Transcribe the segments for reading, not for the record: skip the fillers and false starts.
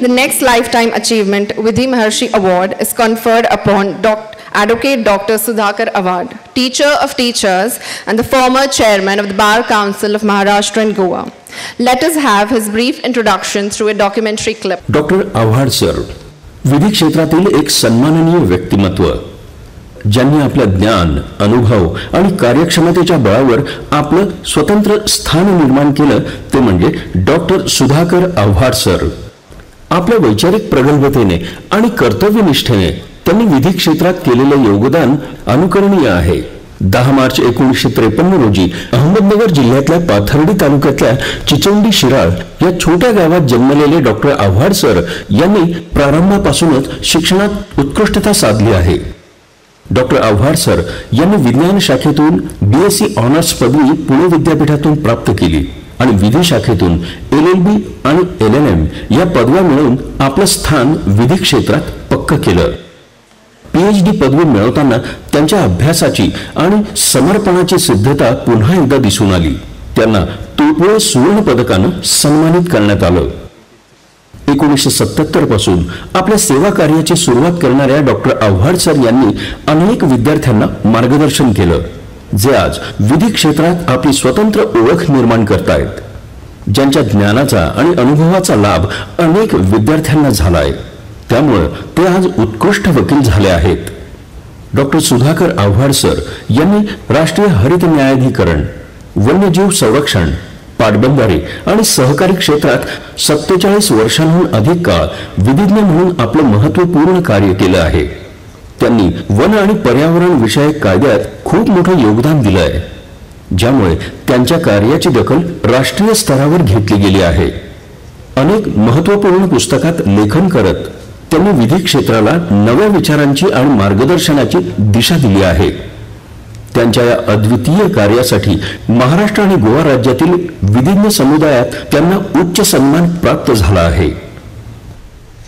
The next Lifetime Achievement Vidhi Maharshi Award is conferred upon Advocate Dr. Sudhakar Awad, Teacher of Teachers and the former Chairman of the Bar Council of Maharashtra and Goa. Let us have his brief introduction through a documentary clip. Dr. Awad sir, विधी क्षेत्रातील एक सन्माननीय व्यक्तिमत्व, ज्यांनी आपल्या ज्ञान, अनुभव आणि कार्यक्षमतेच्या बळावर आपलं स्वतंत्र स्थान निर्माण केलं ते म्हणजे डॉक्टर सुधाकर आव्हाड सर. आपल्या वैचारिक प्रगल्भतेने आणि कर्तव्यनिष्ठेने त्यांनी विधी क्षेत्रात केलेले योगदान अनुकरणीय आहे. 10 मार्च 1953 रोजी अहमदनगर जिल्ह्यातल्या पाथर्डी तालुक्यातल्या चिचोंडी शिराळ या छोट्या गावात जन्मलेले डॉक्टर आव्हाड सर यांनी प्रारंभापासूनच शिक्षणात उत्कृष्टता साधली आहे. डॉक्टर आव्हाड सर यांनी विज्ञान शाखेतून BSc ऑनर्स पदवी पुणे विद्यापीठातून प्राप्त केली आणि विधी शाखेतून LLB आणि LLM या पदव्या मिळवून आपलं स्थान विधी क्षेत्रात पक्क केलं. PhD पदवी मिळवताना त्यांच्या अभ्यासाची आणि समर्पणाची सिद्धता पुन्हा एकदा दिसून आली. त्यांना तुळपुळे सुवर्ण पदकानं सन्मानित करण्यात आलं. 1977 पासून आपल्या सेवा कार्याची सुरुवात करणाऱ्या डॉक्टर आव्हाड सर यांनी अनेक विद्यार्थ्यांना मार्गदर्शन केलं, जे आज विधी क्षेत्रात आपली स्वतंत्र ओळख निर्माण करतायत. ज्यांच्या ज्ञानाचा आणि अनुभवाचा लाभ अनेक विद्यार्थ्यांना झालाय, त्यामुळे ते आज उत्कृष्ट वकील झाले आहेत. डॉक्टर सुधाकर आव्हाड सर यांनी राष्ट्रीय हरित न्यायाधिकरण, वन्यजीव संरक्षण, पाटबंधारे आणि सहकारी क्षेत्रात 47 वर्षांहून अधिक काळ विधिज्ञ म्हणून आपलं महत्त्वपूर्ण कार्य केलं आहे. त्यांनी वन आणि पर्यावरण विषयक कायद्यात खूप मोठं योगदान दिलं आहे, ज्यामुळे त्यांच्या कार्याची दखल राष्ट्रीय स्तरावर घेतली गेली आहे. अनेक महत्त्वपूर्ण पुस्तकात लेखन करत त्यांनी विधी क्षेत्राला नव्या विचारांची आणि मार्गदर्शनाची दिशा दिली आहे. त्यांच्या या अद्वितीय कार्यासाठी महाराष्ट्र आणि गोवा राज्यातील विधिज्ञ समुदायात त्यांना उच्च सन्मान प्राप्त झाला आहे.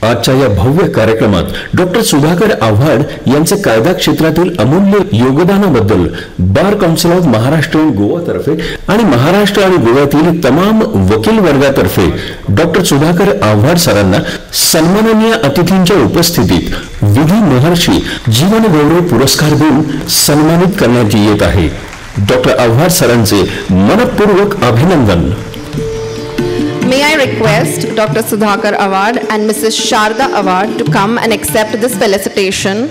आजच्या या भव्य कार्यक्रमात डॉक्टर सुधाकर आव्हाड यांचे कायदा क्षेत्रातील अमूल्य योगदानाबद्दल बार काउन्सिल ऑफ महाराष्ट्र आणि गोवातर्फे आणि महाराष्ट्र आणि गोव्यातील तमाम वकील वर्गातर्फे डॉक्टर सुधाकर आव्हाड सरांना सन्माननीय अतिथींच्या उपस्थितीत विधी महर्षी जीवन गौरव पुरस्कार देऊन सन्मानित करण्यात येत आहे. डॉक्टर आव्हाड सरांचे मनपूर्वक अभिनंदन. May I request Dr. Sudhakar Awad and Mrs. Sharda Awad to come and accept this felicitation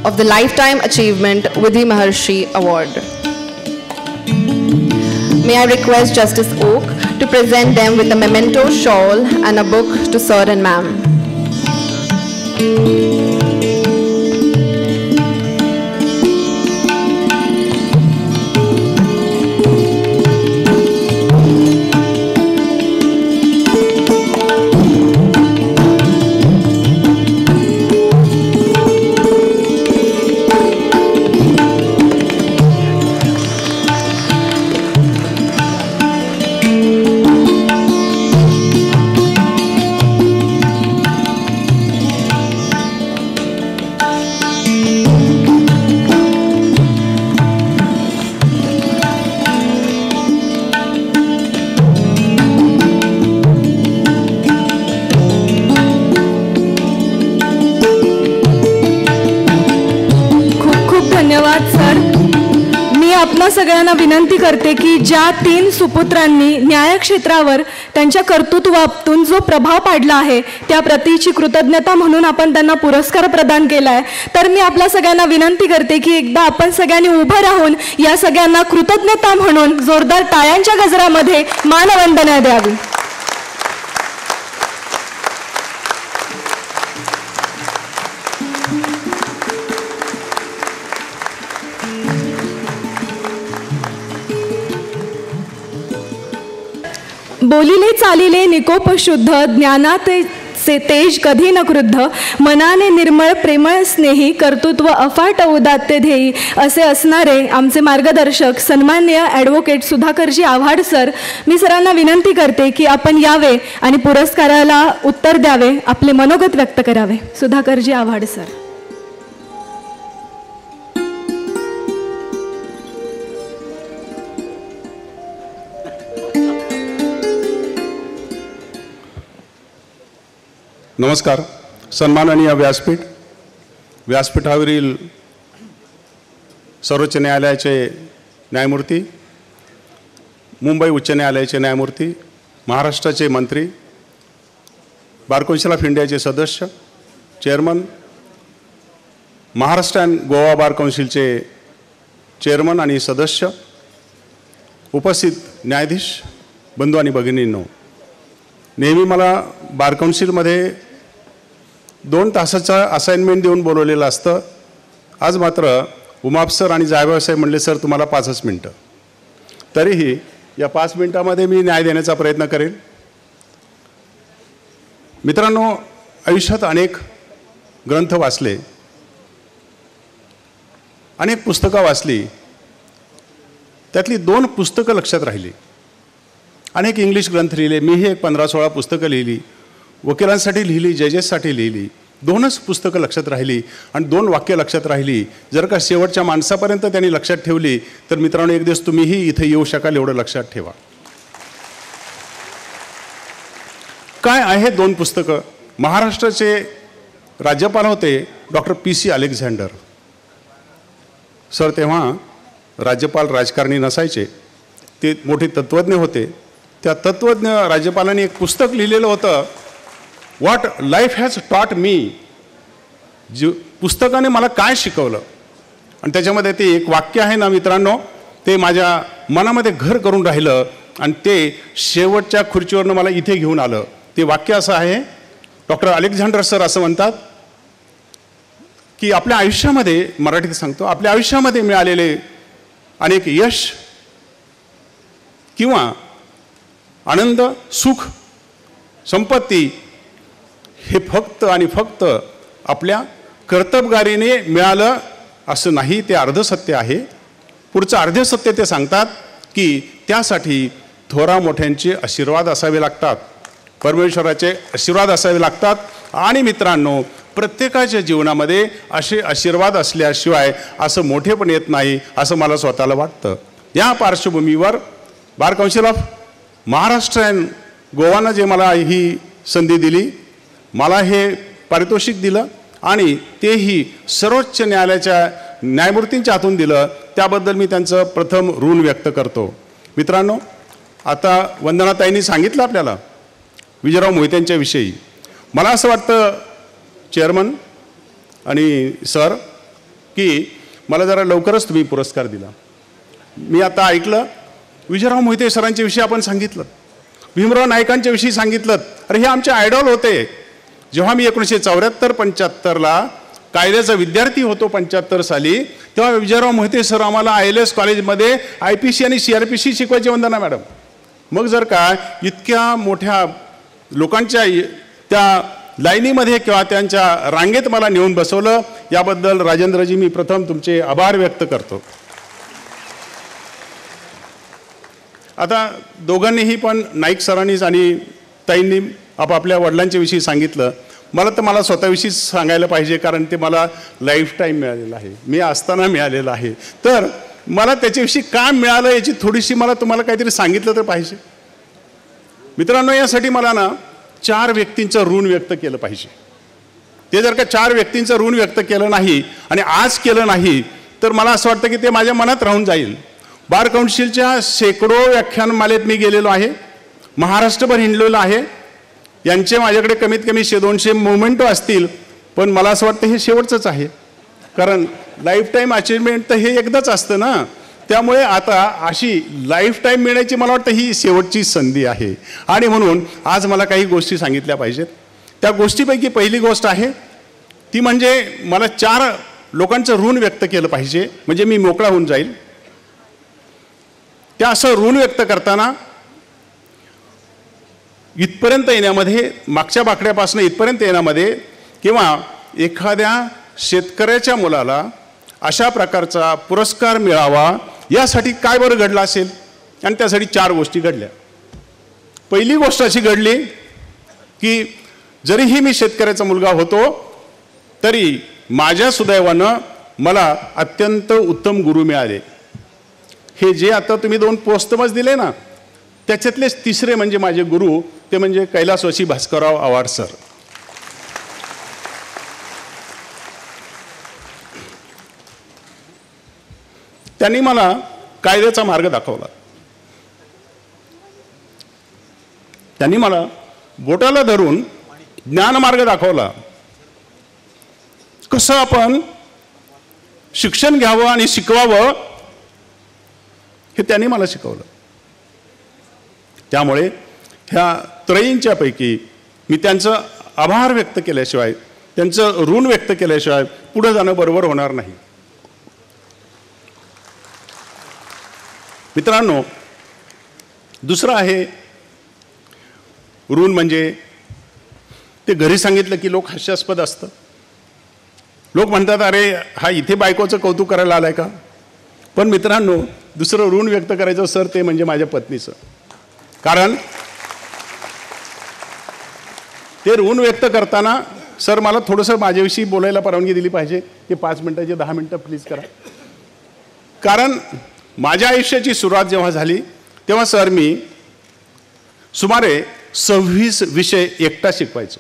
of the Lifetime Achievement Vidhi Maharshi Award. May I request Justice Oak to present them with a memento shawl and a book to Sir and Ma'am. धन्यवाद sir. मी आपणा सगळ्यांना विनंती करते की ज्या 3 सुपुत्रांनी न्यायक्षेत्रावर त्यांच्या कर्तृत्वातून जो प्रभाव पाडला आहे त्या प्रतीची कृतज्ञता म्हणून आपण त्यांना पुरस्कार प्रदान केलाय, तर मी आपल्या सगळ्यांना विनंती करते की एकदा आपण सगळ्यांनी उभं राहून या सगळ्यांना कृतज्ञता म्हणून जोरदार टाळ्यांच्या गजरामध्ये मानवंदना द्यावी. बोलिले चालिले निकोप शुद्ध, ज्ञानाते तेज कधी न क्रुद्ध, मनाने निर्मळ प्रेमळ स्नेही, कर्तृत्व अफाट उदात्त ध्येयी असे असणारे आमचे मार्गदर्शक सन्माननीय ॲडव्होकेट सुधाकरजी आव्हाड सर. मी सरांना विनंती करते की आपण यावे आणि पुरस्काराला उत्तर द्यावे, आपले मनोगत व्यक्त करावे. सुधाकरजी आव्हाड सर. नमस्कार. सन्माननीय व्यासपीठावरील सर्वोच्च न्यायालयाचे न्यायमूर्ती, मुंबई उच्च न्यायालयाचे न्यायमूर्ती, महाराष्ट्राचे मंत्री, बार काउन्सिल ऑफ इंडियाचे सदस्य, chairman, Maharashtra and Goa bar काउन्सिलचे चेअरमन आणि सदस्य, उपस्थित न्यायाधीश बंधू आणि भगिनींनो, नेहमी मला बार काउन्सिलमध्ये 2 तासाचा असाइनमेंट देऊन बोलवलेलं असतं. आज मात्र उमाप सर आणि जायभाव साहेब म्हणले सर तुम्हाला 5च मिनटं. तरीही या 5 मिनटामध्ये मी न्याय देण्याचा प्रयत्न करेन. मित्रांनो, आयुष्यात अनेक ग्रंथ वाचले, अनेक पुस्तकं वाचली, त्यातली 2 पुस्तकं लक्षात राहिली. अनेक इंग्लिश ग्रंथ लिहिले, मीही एक 15-16 पुस्तकं लिहिली, वकिलांसाठी लिहिली, जजेससाठी लिहिली. 2च पुस्तकं लक्षात राहिली आणि 2 वाक्य लक्षात राहिली. जर का शेवटच्या माणसापर्यंत त्यांनी लक्षात ठेवली तर मित्रांनो एक दिवस तुम्हीही इथे येऊ शकाल एवढं लक्षात ठेवा. काय आहे 2 पुस्तकं? महाराष्ट्राचे राज्यपाल होते डॉक्टर PC अलेक्झांडर सर. तेव्हा राज्यपाल राजकारणी नसायचे, ते मोठे तत्त्वज्ञ होते. त्या तत्त्वज्ञ राज्यपालांनी एक पुस्तक लिहिलेलं होतं, what life has taught me. पुस्तकाने मला काय शिकवलं. आणि त्याच्यामध्ये ते एक वाक्य आहे ना मित्रांनो, ते माझ्या मनामध्ये घर करून राहिलं आणि ते शेवटच्या खुर्चीवरनं मला इथे घेऊन आलं. ते वाक्य असं आहे, डॉक्टर अलेक्झांडर सर असं म्हणतात की आपल्या आयुष्यामध्ये, मराठीत सांगतो, आपल्या आयुष्यामध्ये मिळालेले अनेक यश किंवा आनंद, सुख, संपत्ती हे फक्त आणि फक्त आपल्या कर्तबगारीने मिळालं असं नाही, ते अर्धसत्य आहे. पुढचं अर्धसत्य ते सांगतात की त्यासाठी थोरा मोठ्यांचे आशीर्वाद असावे लागतात, परमेश्वराचे आशीर्वाद असावे लागतात. आणि मित्रांनो, प्रत्येकाच्या जीवनामध्ये असे आशीर्वाद असल्याशिवाय असं मोठेपण येत नाही असं मला स्वतःला वाटतं. या पार्श्वभूमीवर bar council of Maharashtra and गोवानं जे मला ही संधी दिली, मला हे पारितोषिक दिलं आणि तेही सर्वोच्च न्यायालयाच्या न्यायमूर्तींच्या हातून दिलं, त्याबद्दल मी त्यांचं प्रथम ऋण व्यक्त करतो. मित्रांनो, आता वंदनाताईंनी सांगितलं आपल्याला विजयराव मोहित्यांच्या विषयी. मला असं वाटतं चेअरमन आणि सर की मला जरा लवकरच तुम्ही पुरस्कार दिला. मी आता ऐकलं विजयराव मोहिते सरांच्या विषयी आपण सांगितलं, भीमराव नायकांच्या विषयी सांगितलं. अरे हे आमचे आयडॉल होते. जेव्हा मी 1974-75ला कायद्याचा विद्यार्थी होतो 75 साली, तेव्हा विजयराव मोहिते सर आम्हाला ILS कॉलेजमध्ये IPC आणि CRPC शिकवायचे, वंदना मॅडम. मग जर का इतक्या मोठ्या लोकांच्या त्या लाईनीमध्ये किंवा त्यांच्या रांगेत मला नेऊन बसवलं, याबद्दल राजेंद्रजी मी प्रथम तुमचे आभार व्यक्त करतो. आता दोघांनीही पण नाईक सरांनीच आणि ताईंनी आपापल्या वडिलांच्या विषयी सांगितलं. मला स्वतःविषयी सांगायला पाहिजे, कारण ते मला लाईफ टाईम मिळालेलं आहे, मी असताना मिळालेलं आहे. तर मला त्याच्याविषयी काय मिळालं याची थोडीशी मला तुम्हाला काहीतरी सांगितलं तर पाहिजे. मित्रांनो, यासाठी मला ना 4 व्यक्तींचं ऋण व्यक्त केलं पाहिजे. ते जर का 4 व्यक्तींचं ऋण व्यक्त केलं नाही आणि आज केलं नाही तर मला असं वाटतं की ते माझ्या मनात राहून जाईल. बार काउन्सिलच्या शेकडो व्याख्यानमालेत मी गेलेलो आहे, महाराष्ट्रभर हिंडलेलो आहे. यांचे माझ्याकडे कमीत कमी 100-200 मोमेंटो असतील, पण मला असं वाटतं हे शेवटचंच आहे, कारण लाईफ टाईम अचिव्हमेंट तर हे एकदाच असतं ना. त्यामुळे आता अशी लाईफ टाईम मिळण्याची मला वाटतं ही शेवटची संधी आहे. आणि म्हणून आज मला काही गोष्टी सांगितल्या पाहिजेत. त्या गोष्टीपैकी पहिली गोष्ट आहे ती म्हणजे मला 4 लोकांचं ऋण व्यक्त केलं पाहिजे, म्हणजे मी मोकळा होऊन जाईल. त्या असं ऋण व्यक्त करताना इथपर्यंत येण्यामध्ये, मागच्या बाकड्यापासून इथपर्यंत येण्यामध्ये, किंवा एखाद्या शेतकऱ्याच्या मुलाला अशा प्रकारचा पुरस्कार मिळावा यासाठी काय बरं घडलं असेल. आणि त्यासाठी 4 गोष्टी घडल्या. पहिली गोष्ट अशी घडली की जरीही मी शेतकऱ्याचा मुलगा होतो तरी माझ्या सुदैवानं मला अत्यंत उत्तम गुरु मिळाले. हे जे आता तुम्ही 2 पोस्टमच दिले ना, त्याच्यातलेच तिसरे म्हणजे माझे गुरु, ते म्हणजे कैलासवासी भास्करराव आव्हाड सर. त्यांनी मला कायद्याचा मार्ग दाखवला. त्यांनी मला बोटाला धरून ज्ञानमार्ग दाखवला. कसं आपण शिक्षण घ्यावं आणि शिकवावं हे त्यांनी मला शिकवलं. त्यामुळे ह्या त्रयींच्या पैकी मी त्यांचं आभार व्यक्त केल्याशिवाय, त्यांचं ऋण व्यक्त केल्याशिवाय पुढे जाणं बरोबर होणार नाही. मित्रांनो, दुसरं आहे ऋण म्हणजे ते घरी सांगितलं की लोक हास्यास्पद असतं. लोक म्हणतात, अरे हा इथे बायकोचं कौतुक करायला आलाय का? पण मित्रांनो, दुसरं ऋण व्यक्त करायचं सर, ते म्हणजे माझ्या पत्नीचं. कारण ते ऋण व्यक्त करताना सर मला थोडंसं माझ्याविषयी बोलायला परवानगी दिली पाहिजे. ते 5 मिनिटाचे 10 मिनिटं प्लीज करा. कारण माझ्या आयुष्याची सुरुवात जेव्हा झाली तेव्हा सर मी सुमारे 26 विषय एकटा शिकवायचो.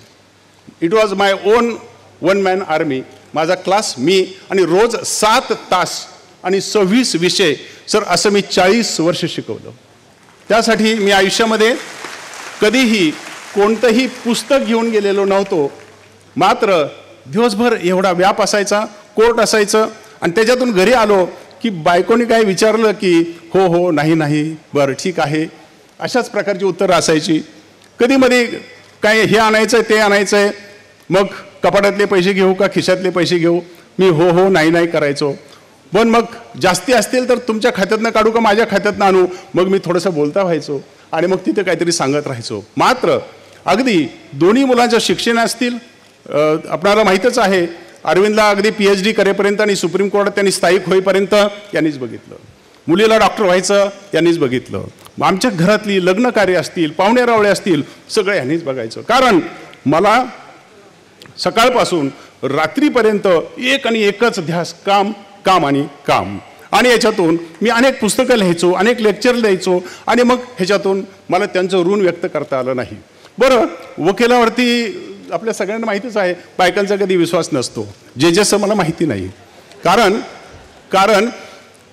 It was my own one man army. माझा क्लास मी, आणि रोज 7 तास आणि 26 विषय सर, असं मी 40 वर्ष शिकवलं. त्यासाठी मी आयुष्यामध्ये कधीही कोणतंही पुस्तक घेऊन गेलेलो नव्हतो. मात्र दिवसभर एवढा व्याप असायचा, कोर्ट असायचं, आणि त्याच्यातून घरी आलो की बायकोनी काय विचारलं की हो हो, नाही नाही, बरं ठीक आहे, अशाच प्रकारची उत्तरं असायची. कधी मध्ये काय हे आणायचं आहे, ते आणायचं आहे, मग कपाटातले पैसे घेऊ का खिशातले पैसे घेऊ? मी हो हो, नाही नाही करायचो. पण मग जास्ती असतील तर तुमच्या खात्यातनं काढू का माझ्या खात्यातनं आणू? मग मी थोडंसं बोलता व्हायचो आणि मग तिथे काहीतरी सांगत राहायचो. मात्र अगदी दोन्ही मुलांचं शिक्षण असतील, आपणाला माहीतच आहे, अरविंदला अगदी PhD करेपर्यंत आणि सुप्रीम कोर्टात त्यांनी स्थायिक होईपर्यंत यांनीच बघितलं. मुलीला डॉक्टर व्हायचं यांनीच बघितलं. आमच्या घरातली लग्न कार्य असतील, पाहुणे रावळे असतील, सगळं यांनीच बघायचं. कारण मला सकाळपासून रात्रीपर्यंत एक आणि एकच ध्यास, काम काम आणि काम. आणि याच्यातून मी अनेक पुस्तकं लिहायचो, अनेक लेक्चर लिहायचो, आणि मग ह्याच्यातून मला त्यांचं ऋण व्यक्त करता आलं नाही. बरं, वकिलावरती आपल्या सगळ्यांना माहितीच आहे, बायकांचा कधी विश्वास नसतो. जजेसचं मला माहिती नाही. कारण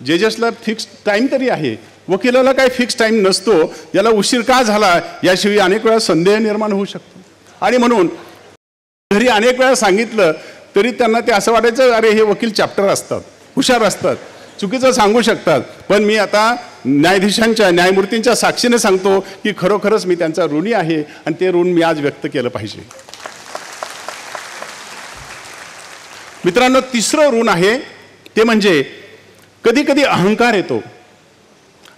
जजेसला फिक्स टाईम तरी आहे, वकिलाला काही फिक्स टाईम नसतो. याला उशीर का झाला याशिवाय अनेक वेळा संदेह निर्माण होऊ शकतो. आणि म्हणून घरी अनेक वेळा सांगितलं तरी त्यांना ते असं वाटायचं, अरे हे वकील चॅप्टर असतात, हुशार असतात, चुकीचं सांगू शकतात. पण मी आता न्यायमूर्तींच्या साक्षीने सांगतो की खरोखरच मी त्यांचा ऋणी आहे, आणि ते ऋण मी आज व्यक्त केलं पाहिजे. मित्रांनो, तिसरं ऋण आहे ते म्हणजे कधी कधी अहंकार येतो.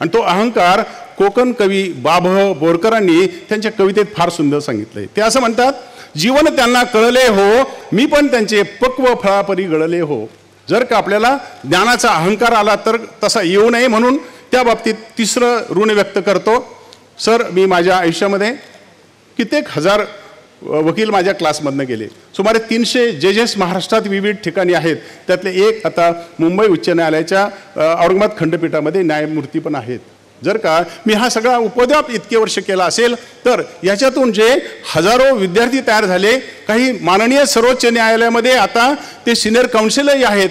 आणि तो अहंकार कोकण कवी बाभ बोरकरांनी त्यांच्या कवितेत फार सुंदर सांगितलंय. ते असं म्हणतात, जीवन त्यांना कळले हो, मी पण त्यांचे पक्व फळापरी गळले हो. जर का आपल्याला ज्ञानाचा अहंकार आला तर तसा येऊ नये, म्हणून त्या बाबतीत तिसरं ऋण व्यक्त करतो. सर, मी माझ्या आयुष्यामध्ये कित्येक हजार वकील माझ्या क्लासमधनं गेले. सुमारे 300 जजेस महाराष्ट्रात विविध ठिकाणी आहेत. त्यातले एक आता मुंबई उच्च न्यायालयाच्या औरंगाबाद खंडपीठामध्ये न्यायमूर्ती पण आहेत. जर का मी हा सगळा उपद्व्याप इतके वर्ष केला असेल तर याच्यातून जे हजारो विद्यार्थी तयार झाले, काही माननीय सर्वोच्च न्यायालयामध्ये आता ते सिनियर काउन्सिलही आहेत.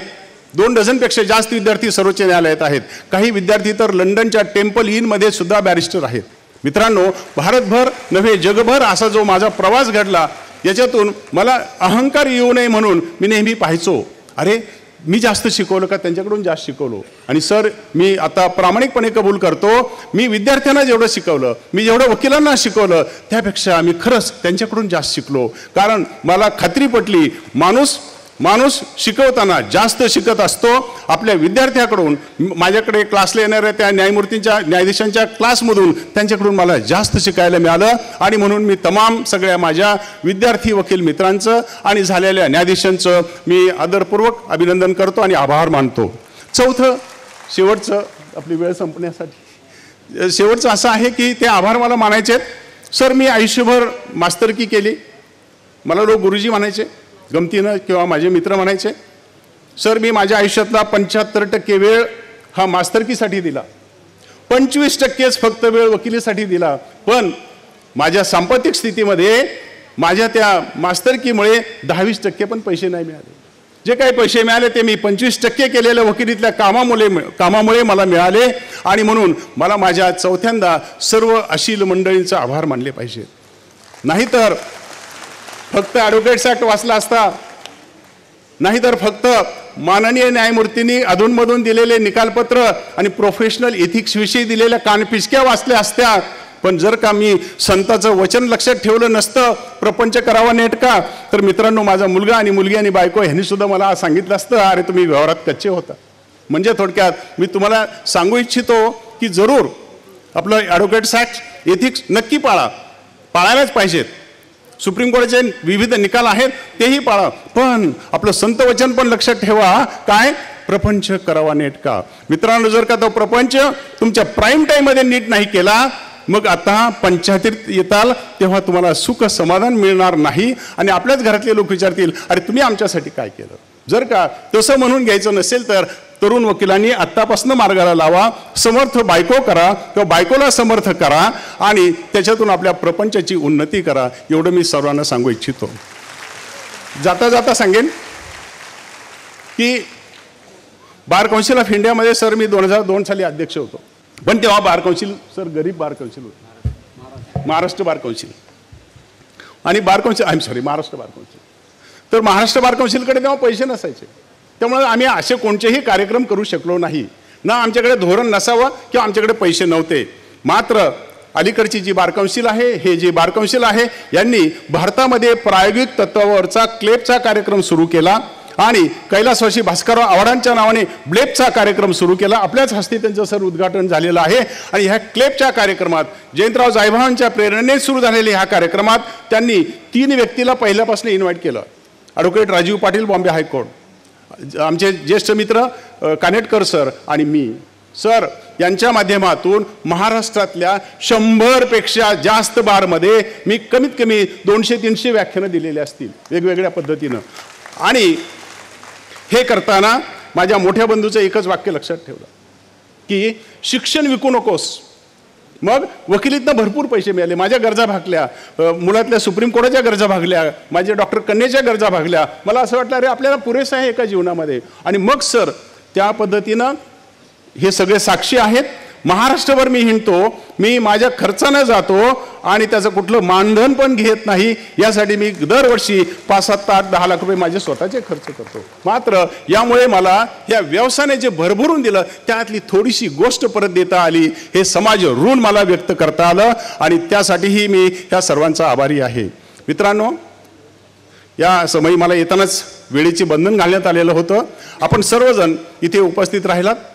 2 डझनपेक्षा जास्त विद्यार्थी सर्वोच्च न्यायालयात आहेत. काही विद्यार्थी तर लंडनच्या टेम्पल इनमध्ये सुद्धा बॅरिस्टर आहेत. मित्रांनो, भारतभर नव्हे जगभर असा जो माझा प्रवास घडला, याच्यातून मला अहंकार येऊ नये म्हणून मी नेहमी पाहायचो, अरे मी जास्त शिकवलं का त्यांच्याकडून जास्त शिकवलो? आणि सर, मी आता प्रामाणिकपणे कबूल करतो, मी विद्यार्थ्यांना जेवढं शिकवलं, मी जेवढं वकिलांना शिकवलं, त्यापेक्षा मी खरंच त्यांच्याकडून जास्त शिकलो. कारण मला खात्री पटली, माणूस शिकवताना जास्त शिकत असतो आपल्या विद्यार्थ्याकडून. माझ्याकडे क्लासला येणाऱ्या त्या न्यायाधीशांच्या क्लासमधून त्यांच्याकडून मला जास्त शिकायला मिळालं. आणि म्हणून मी तमाम सगळ्या माझ्या विद्यार्थी वकील मित्रांचं आणि झालेल्या न्यायाधीशांचं मी आदरपूर्वक अभिनंदन करतो आणि आभार मानतो. चौथं, शेवटचं, आपली वेळ संपण्यासाठी शेवटचं असं आहे की ते आभार मला मानायचे आहेत. सर, मी आयुष्यभर मास्तरकी केली. मला लोक गुरुजी म्हणायचे गमतीनं, किंवा माझे मित्र म्हणायचे. सर, मी माझ्या आयुष्यातला 75% वेळ हा मास्तरकीसाठी दिला, 25%च फक्त वेळ वकिलीसाठी दिला. पण माझ्या सांपत्तिक स्थितीमध्ये माझ्या त्या मास्तरकीमुळे 10-20% पण पैसे नाही मिळाले. जे काही पैसे मिळाले ते मी 25% केलेल्या वकिलीतल्या कामामुळे मला मिळाले आणि म्हणून मला माझ्या चौथ्यांदा सर्व अशील मंडळींचा आभार मानले पाहिजे. नाहीतर फक्त ॲडव्होकेट्स ॲक्ट वाचला असता, नाहीतर फक्त माननीय न्यायमूर्तींनी अधूनमधून दिलेले निकालपत्र आणि प्रोफेशनल एथिक्सविषयी दिलेल्या कानपिचक्या वाचल्या असत्या. पण जर का मी संताचं वचन लक्षात ठेवलं नसतं, प्रपंच करावा नेटका, तर मित्रांनो माझा मुलगा आणि मुलगी आणि बायको ह्यांनी सुद्धा मला सांगितलं असतं, अरे तुम्ही व्यवहारात कच्चे होता. म्हणजे थोडक्यात मी तुम्हाला सांगू इच्छितो की जरूर आपलं ॲडव्होकेट्स ॲक्ट एथिक्स नक्की पाळायलाच पाहिजेत. सुप्रीम कोर्टाचे विविध निकाल आहेत तेही पाळा, पण आपलं संत वचन पण लक्षात ठेवा. काय? प्रपंच करावा नेटका. मित्रांनो जर का तो प्रपंच तुमच्या प्राईम टाईममध्ये नीट नाही केला, मग आता पंचायतीत येताल तेव्हा तुम्हाला सुख समाधान मिळणार नाही आणि आपल्याच घरातले लोक विचारतील, अरे तुम्ही आमच्यासाठी काय केलं. जर का तसं म्हणून घ्यायचं नसेल तर तरुण वकिलांनी आत्तापासून मार्गाला लावा, समर्थ बायको करा किंवा बायकोला समर्थ करा आणि त्याच्यातून आपल्या प्रपंचाची उन्नती करा. एवढं मी सर्वांना सांगू इच्छितो. जाता जाता सांगेन की बार काउन्सिल ऑफ इंडियामध्ये सर मी 2002 साली अध्यक्ष होतो. पण तेव्हा बार काउन्सिल सर गरीब बार काउन्सिल होतं, महाराष्ट्र बार काउन्सिल आणि महाराष्ट्र बार काउन्सिल. तर महाराष्ट्र बार काउन्सिलकडे तेव्हा पैसे नसायचे, त्यामुळे आम्ही असे कोणतेही कार्यक्रम करू शकलो नाही. ना आमच्याकडे धोरण नसावं किंवा आमच्याकडे पैसे नव्हते. मात्र अलीकडची जी बार काउन्सिल आहे, हे जे बार काउन्सिल आहे, यांनी भारतामध्ये प्रायोगिक तत्वावरचा क्लेपचा कार्यक्रम सुरू केला आणि कैलासवासी भास्करराव आव्हाडांच्या नावाने ब्लेपचा कार्यक्रम सुरू केला. आपल्याच हस्ते त्यांचं सर उद्घाटन झालेलं आहे. आणि ह्या क्लेपच्या कार्यक्रमात जयंतराव जायभावांच्या प्रेरणेने सुरू झालेल्या ह्या कार्यक्रमात त्यांनी 3 व्यक्तीला पहिल्यापासून इन्व्हाइट केलं. ॲडव्होकेट राजीव पाटील, बॉम्बे हायकोर्ट, आमचे ज्येष्ठ मित्र कानेटकर सर आणि मी सर यांच्या माध्यमातून महाराष्ट्रातल्या 100पेक्षा जास्त बारमध्ये मी कमीत कमी 200-300 व्याख्यानं दिलेली असतील वेगवेगळ्या पद्धतीनं. आणि हे करताना माझ्या मोठ्या बंधूचं एकच वाक्य लक्षात ठेवलं की शिक्षण विकू नकोस. मग वकिलीतनं भरपूर पैसे मिळाले, माझ्या गरजा भागल्या, मुलातल्या सुप्रीम कोर्टाच्या गरजा भागल्या, माझ्या डॉक्टर कन्याच्या गरजा भागल्या. मला असं वाटलं अरे आपल्याला पुरेसं आहे एका जीवनामध्ये. आणि मग सर त्या पद्धतीनं हे सगळे साक्षी आहेत. महाराष्ट्रभर मी हिंडतो, मी माझ्या खर्चानं जातो आणि त्याचं कुठलं मानधन पण घेत नाही. यासाठी मी दरवर्षी 5, 7, 8, 10 लाख रुपये माझे स्वतःचे खर्च करतो. मात्र यामुळे मला या व्यवसायाने जे भरभरून दिलं त्यातली थोडीशी गोष्ट परत देता आली, हे समाज ऋण मला व्यक्त करता आलं आणि त्यासाठीही मी ह्या सर्वांचा आभारी आहे. मित्रांनो, या समयी मला येतानाच वेळेचे बंधन घालण्यात आलेलं होतं. आपण सर्वजण इथे उपस्थित राहिलात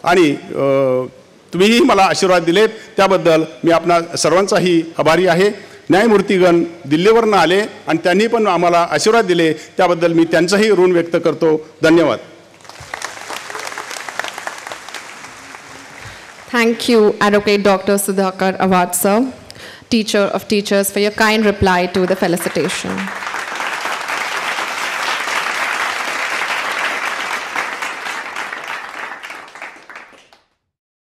आणि तुम्हीही मला आशीर्वाद दिलेत, त्याबद्दल मी आपणा सर्वांचाही आभारी आहे. न्यायमूर्तीगण दिल्लीवरनं आले आणि त्यांनी पण आम्हाला आशीर्वाद दिले, त्याबद्दल मी त्यांचंही ऋण व्यक्त करतो. धन्यवाद. Thank you, Advocate Dr. Sudhakar Awad, sir, teacher of teachers, for your kind reply to the felicitation.